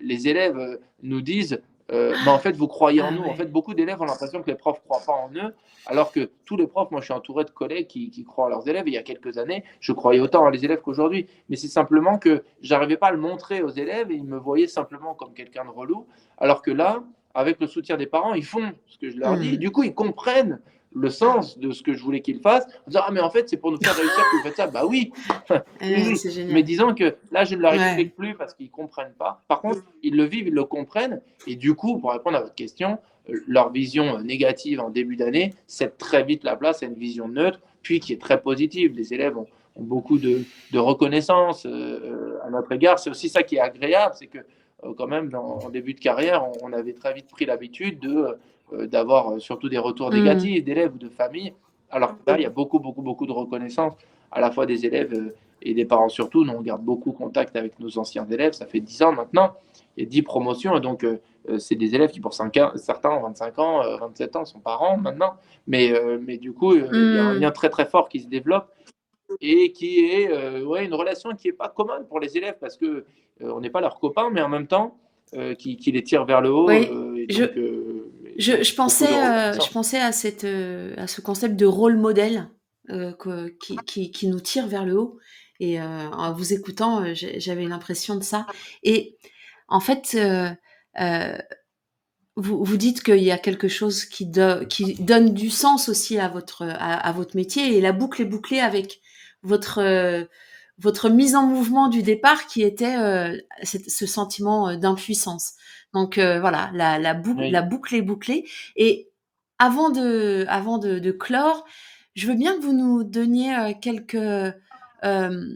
les élèves nous disent, mais en fait, vous croyez en Ah nous. En ouais. fait, beaucoup d'élèves ont l'impression que les profs ne croient pas en eux, alors que tous les profs, moi je suis entouré de collègues qui croient en leurs élèves. Et il y a quelques années, je croyais autant en les élèves qu'aujourd'hui. Mais c'est simplement que j'arrivais pas à le montrer aux élèves et ils me voyaient simplement comme quelqu'un de relou. Alors que là, avec le soutien des parents, ils font ce que je leur dis. Et Mmh. du coup, ils comprennent le sens de ce que je voulais qu'ils fassent, en disant ah mais en fait c'est pour nous faire réussir que vous faites ça. Bah oui, oui, oui. C'est Mais génial. disons que là je ne leur Ouais. explique plus parce qu'ils comprennent pas. Par contre, ils le vivent, ils le comprennent et du coup, pour répondre à votre question, leur vision négative en début d'année cède très vite la place à une vision neutre, puis qui est très positive. Les élèves ont beaucoup de reconnaissance à notre égard. C'est aussi ça qui est agréable, c'est que quand même en début de carrière, on avait très vite pris l'habitude d'avoir surtout des retours Mmh. négatifs d'élèves ou de familles. Alors que là, il y a beaucoup, beaucoup, beaucoup de reconnaissance, à la fois des élèves et des parents surtout. Nous, on garde beaucoup contact avec nos anciens élèves, ça fait 10 ans maintenant, et 10 promotions, et donc c'est des élèves qui, pour certains, ont 25 ans, 27 ans, sont parents maintenant, mais du coup, il y a un lien Mmh. très, très fort qui se développe, et qui est ouais, une relation qui n'est pas commune pour les élèves, parce que on n'est pas leurs copains, mais en même temps, qui les tire vers le haut, Oui, et je donc beaucoup de je reconnaissance. pensais à ce concept de rôle modèle, que qui nous tire vers le haut et en vous écoutant, j'avais l'impression de ça et en fait, heu, vous dites qu'il y a quelque chose qui donne du sens aussi à votre métier et la boucle est bouclée avec votre, votre mise en mouvement du départ qui était, ce sentiment, d'impuissance. Donc voilà, la Oui. boucle est bouclée et avant de clore, je veux bien que vous nous donniez, hem,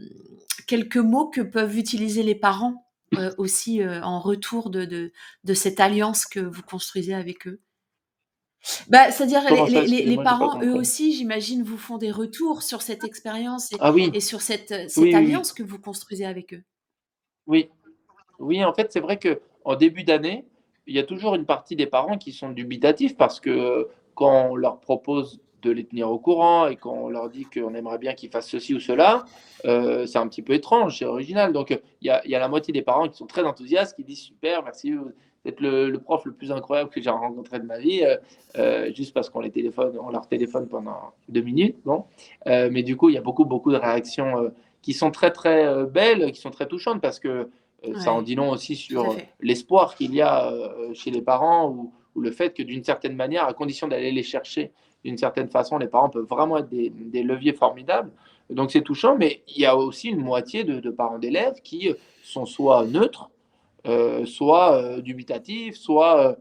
quelques mots que peuvent utiliser les parents, aussi, en retour de cette alliance que vous construisez avec eux. Bah, c'est-à-dire Comment ça? les Excusez-moi, j'ai pas parents, eux compris. aussi, j'imagine, vous font des retours sur cette expérience Ah oui, et sur cette oui, oui, oui, alliance que vous construisez avec eux. oui. Oui, en fait, c'est vrai qu'en début d'année, il y a toujours une partie des parents qui sont dubitatifs parce que quand on leur propose de les tenir au courant et quand on leur dit qu'on aimerait bien qu'ils fassent ceci ou cela, c'est un petit peu étrange, c'est original. Donc, il y a la moitié des parents qui sont très enthousiastes, qui disent super, merci, vous êtes le prof le plus incroyable que j'ai rencontré de ma vie, juste parce on leur téléphone pendant 2 minutes. Bon. Mais du coup, il y a beaucoup, beaucoup de réactions qui sont très, très belles, qui sont très touchantes parce que ça en Ouais, dit long aussi tout à sur fait. l'espoir qu'il y a chez les parents ou le fait que d'une certaine manière, à condition d'aller les chercher d'une certaine façon, les parents peuvent vraiment être des leviers formidables. Donc c'est touchant, mais il y a aussi une moitié de parents d'élèves qui sont soit neutres, soit dubitatifs, soit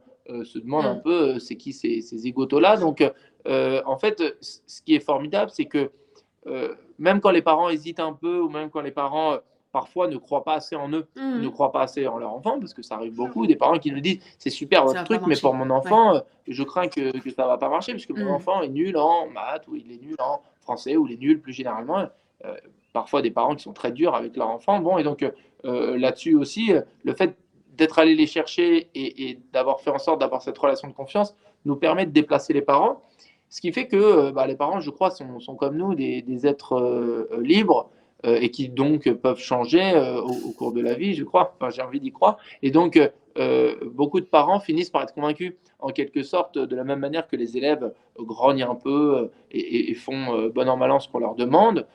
se demandent un Mmh. peu c'est qui ces zigotos-là. Donc en fait, ce qui est formidable, c'est que même quand les parents hésitent un peu ou même quand les parents parfois ne croient pas assez en eux, Mmh ne mh. croient pas assez en leur enfant, parce que ça arrive beaucoup, des parents qui nous disent: «C'est super Ça votre va pas truc, mais pour marcher. mon Ouais. enfant, je crains que ça va pas marcher, puisque mon Mmh. enfant est nul en maths ou il est nul en français ou il est nul plus généralement». Parfois des parents qui sont très durs avec leur enfant. Bon et donc là-dessus aussi, le fait d'être allé les chercher et d'avoir fait en sorte d'avoir cette relation de confiance nous permet de déplacer les parents. Ce qui fait que les parents, je crois, sont comme nous, des êtres libres et qui donc peuvent changer au cours de la vie, je crois. Enfin, j'ai envie d'y croire. Et donc, beaucoup de parents finissent par être convaincus, en quelque sorte, de la même manière que les élèves grognent un peu et font bon an mal an ce qu'on leur demande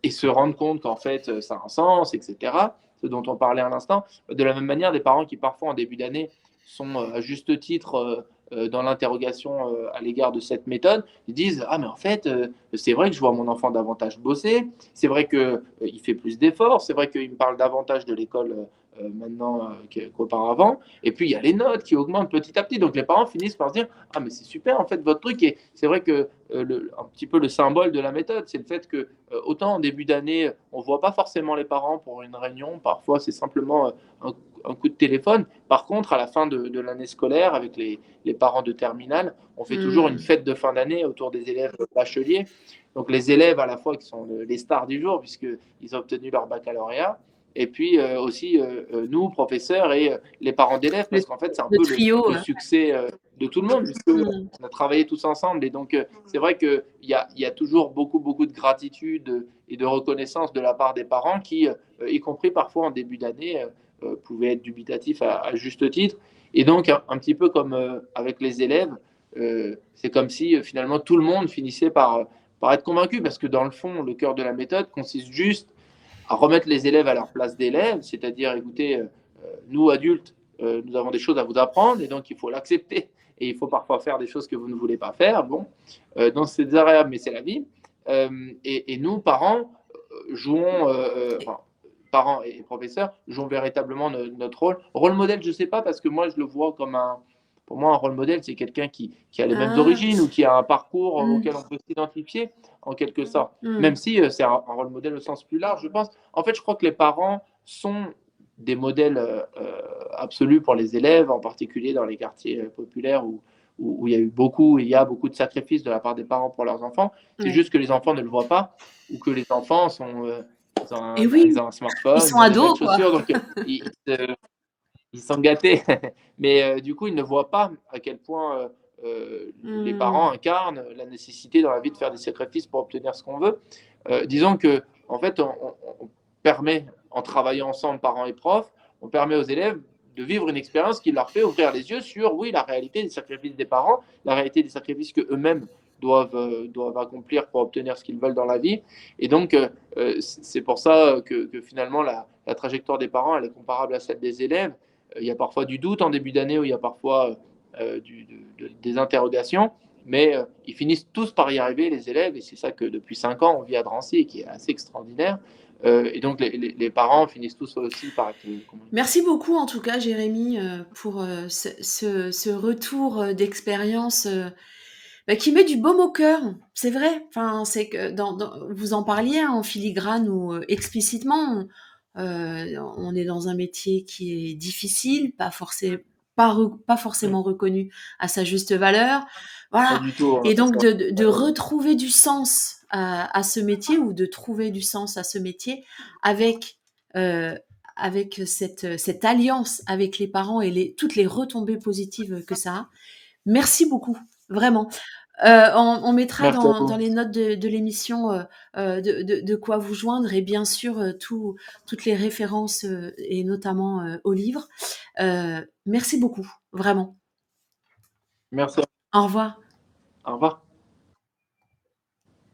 et se rendent compte qu'en fait, ça a un sens, etc. Ce dont on parlait à l'instant. De la même manière, des parents qui parfois en début d'année sont à juste titre dans l'interrogation à l'égard de cette méthode, ils disent ah mais en fait c'est vrai que je vois mon enfant davantage bosser, c'est vrai que il fait plus d'efforts, c'est vrai qu'il me parle davantage de l'école maintenant qu'auparavant, et puis il y a les notes qui augmentent petit à petit, donc les parents finissent par se dire ah mais c'est super en fait votre truc, et c'est vrai que un petit peu le symbole de la méthode, c'est le fait que autant en début d'année, on ne voit pas forcément les parents pour une réunion, parfois c'est simplement un coup de téléphone. Par contre, à la fin de l'année scolaire, avec les parents de terminale, on fait toujours une Mmh. fête de fin d'année autour des élèves bacheliers. Donc les élèves à la fois qui sont les stars du jour, puisqu'ils ont obtenu leur baccalauréat, et puis aussi nous, professeurs, et les parents d'élèves, Le parce qu'en fait, c'est un le peu trio, le succès de tout le monde, mmh. puisqu'on a travaillé tous ensemble. Et donc, c'est vrai qu'il y a toujours beaucoup, beaucoup de gratitude et de reconnaissance de la part des parents qui, y compris parfois en début d'année, pouvaient être dubitatifs à juste titre. Et donc, un petit peu comme avec les élèves, c'est comme si finalement tout le monde finissait par être convaincu, parce que dans le fond, le cœur de la méthode consiste juste à remettre les élèves à leur place d'élèves, c'est-à-dire, écoutez, nous adultes, nous avons des choses à vous apprendre, et donc il faut l'accepter. Et il faut parfois faire des choses que vous ne voulez pas faire. Bon, donc c'est désagréable, mais c'est la vie. Et nous, parents, jouons, Et enfin, parents et professeurs, jouons véritablement notre rôle. Rôle modèle, je ne sais pas, parce que moi, je le vois comme pour moi, un rôle modèle, c'est quelqu'un qui a les mêmes ah! origines ou qui a un parcours Mmh. auquel on peut s'identifier, en quelque sorte. Même Mmh. si c'est un rôle modèle au sens plus large, je pense. En fait, je crois que les parents sont des modèles absolus pour les élèves, en particulier dans les quartiers populaires où il y a eu beaucoup, et il y a beaucoup de sacrifices de la part des parents pour leurs enfants. C'est Ouais. juste que les enfants ne le voient pas, ou que les enfants ils ont Et oui, ils ont un ils smartphone, sont ils ont des belles ados, quoi. chaussures, donc ils sont gâtés. Mais du coup, ils ne voient pas à quel point les Mmh. parents incarnent la nécessité dans la vie de faire des sacrifices pour obtenir ce qu'on veut. Disons que, en fait, on permet, en travaillant ensemble, parents et profs, on permet aux élèves de vivre une expérience qui leur fait ouvrir les yeux sur, oui, la réalité des sacrifices des parents, la réalité des sacrifices que eux-mêmes doivent accomplir pour obtenir ce qu'ils veulent dans la vie. Et donc, c'est pour ça que finalement, la trajectoire des parents, elle est comparable à celle des élèves. Il y a parfois du doute en début d'année, où il y a parfois des interrogations, mais ils finissent tous par y arriver, les élèves, et c'est ça que depuis 5 ans on vit à Drancy et qui est assez extraordinaire. Et donc les parents finissent tous aussi par être convaincus. Merci beaucoup en tout cas Jérémy, pour, ce retour, d'expérience, qui met du baume au cœur. C'est vrai, enfin, c'est que dans vous en parliez, hein, en filigrane ou, explicitement, on est dans un métier qui est difficile, pas Mmh. forcément reconnu à sa juste valeur. Pas Voilà, du tout, et c'est donc ça. de retrouver du sens à ce métier, ou de trouver du sens à ce métier avec, heu, avec cette alliance avec les parents et toutes les retombées positives que ça a. Merci beaucoup, vraiment. On mettra Merci à dans vous. les notes de l'émission, de quoi vous joindre, et bien sûr, toutes les références, et notamment, au livre. Merci beaucoup, vraiment. Merci. Au revoir. Au revoir.